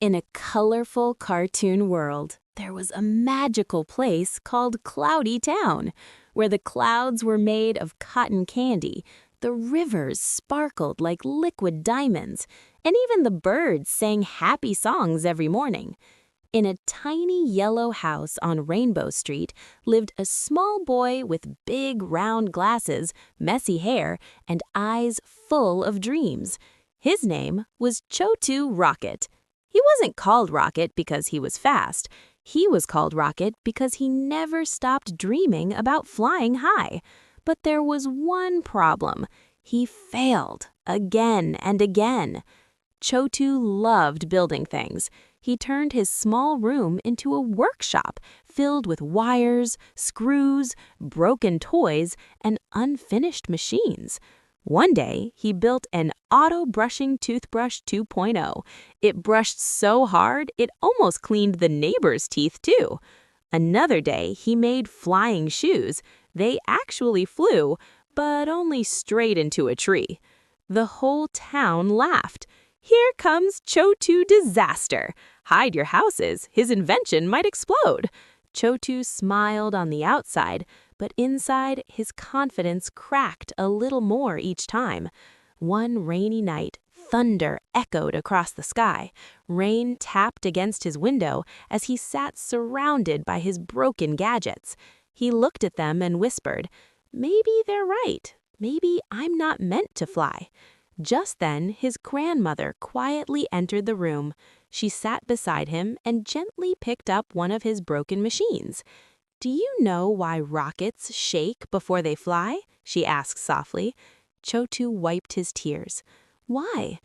In a colorful cartoon world, there was a magical place called Cloudy Town, where the clouds were made of cotton candy, the rivers sparkled like liquid diamonds, and even the birds sang happy songs every morning. In a tiny yellow house on Rainbow Street lived a small boy with big round glasses, messy hair, and eyes full of dreams. His name was Chotu Rocket. He wasn't called Rocket because he was fast. He was called Rocket because he never stopped dreaming about flying high. But there was one problem. He failed again and again. Chotu loved building things. He turned his small room into a workshop filled with wires, screws, broken toys, and unfinished machines. One day, he built an auto-brushing toothbrush 2.0. It brushed so hard, it almost cleaned the neighbor's teeth, too. Another day, he made flying shoes. They actually flew, but only straight into a tree. The whole town laughed. Here comes Chotu Disaster. Hide your houses, his invention might explode. Chotu smiled on the outside, but inside his confidence cracked a little more each time. One rainy night, thunder echoed across the sky. Rain tapped against his window as he sat surrounded by his broken gadgets. He looked at them and whispered, "Maybe they're right. Maybe I'm not meant to fly." Just then, his grandmother quietly entered the room. She sat beside him and gently picked up one of his broken machines. "Do you know why rockets shake before they fly?" she asked softly. Chotu wiped his tears. "Why?"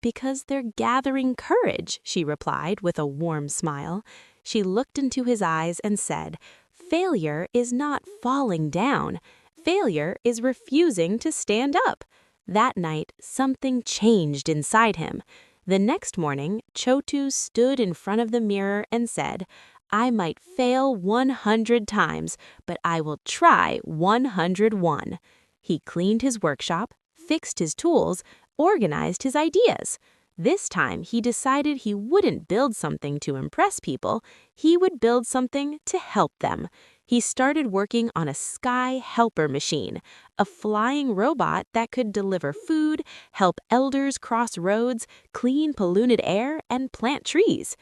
"Because they're gathering courage," she replied with a warm smile. She looked into his eyes and said, "Failure is not falling down. Failure is refusing to stand up." That night, something changed inside him. The next morning, Chotu stood in front of the mirror and said, "I might fail 100 times, but I will try 101." He cleaned his workshop, fixed his tools, organized his ideas. This time, he decided he wouldn't build something to impress people. He would build something to help them. He started working on a sky helper machine, a flying robot that could deliver food, help elders cross roads, clean polluted air, and plant trees.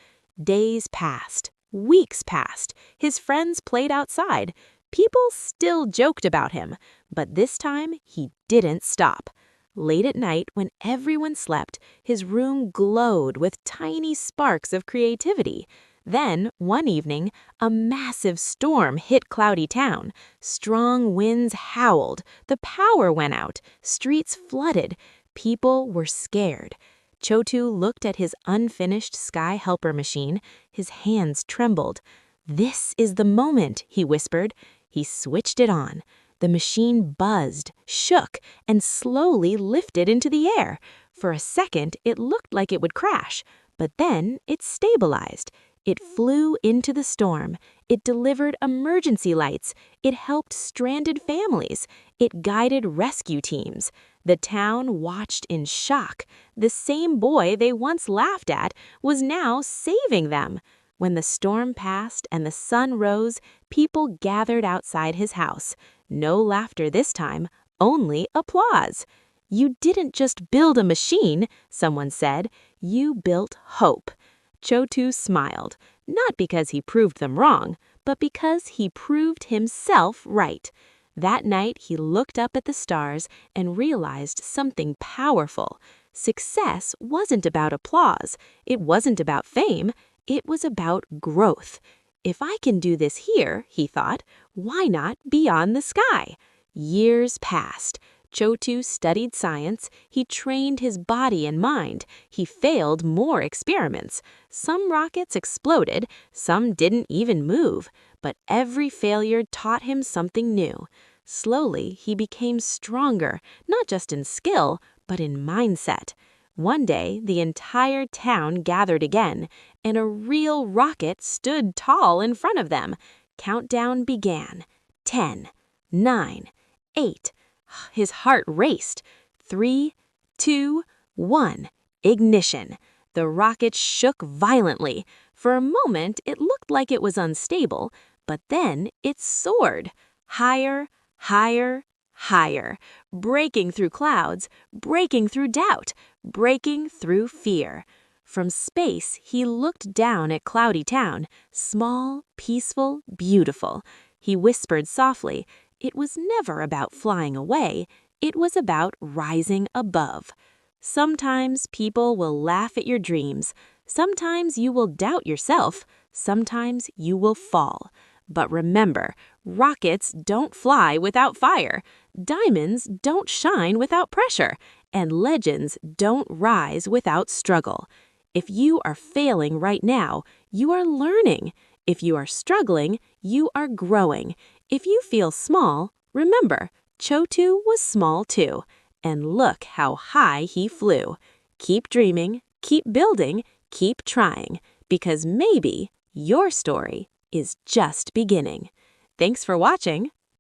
Days passed. Weeks passed. His friends played outside. People still joked about him. But this time, he didn't stop. Late at night, when everyone slept, his room glowed with tiny sparks of creativity. Then, one evening, a massive storm hit Cloudy Town. Strong winds howled, the power went out, streets flooded. People were scared. Chotu looked at his unfinished sky helper machine. His hands trembled. "This is the moment," he whispered. He switched it on. The machine buzzed, shook, and slowly lifted into the air. For a second, it looked like it would crash, but then it stabilized. It flew into the storm. It delivered emergency lights. It helped stranded families. It guided rescue teams. The town watched in shock. The same boy they once laughed at was now saving them. When the storm passed and the sun rose, people gathered outside his house. No laughter this time, only applause. "You didn't just build a machine," someone said. "You built hope." Chotu smiled, not because he proved them wrong, but because he proved himself right. That night, he looked up at the stars and realized something powerful. Success wasn't about applause. It wasn't about fame. It was about growth. If I can do this here, he thought, why not beyond the sky? Years passed. Chotu studied science. He trained his body and mind. He failed more experiments. Some rockets exploded. Some didn't even move. But every failure taught him something new. Slowly, he became stronger, not just in skill, but in mindset. One day, the entire town gathered again, and a real rocket stood tall in front of them. Countdown began. 10, 9, 8. His heart raced. 3, 2, 1. Ignition. The The rocket shook violently. For a moment, it looked like it was unstable, but then it soared. Higher, higher, higher, breaking through clouds, breaking through doubt, breaking through fear. From space, he looked down at Cloudy Town, small, peaceful, beautiful. He whispered softly, it was never about flying away, it was about rising above. Sometimes people will laugh at your dreams. Sometimes you will doubt yourself. Sometimes you will fall. But remember, rockets don't fly without fire. Diamonds don't shine without pressure. And legends don't rise without struggle. If you are failing right now, you are learning. If you are struggling, you are growing. If you feel small, remember, Chotu was small too. And look how high he flew. Keep dreaming, keep building, keep trying, because maybe your story is just beginning. Thanks for watching.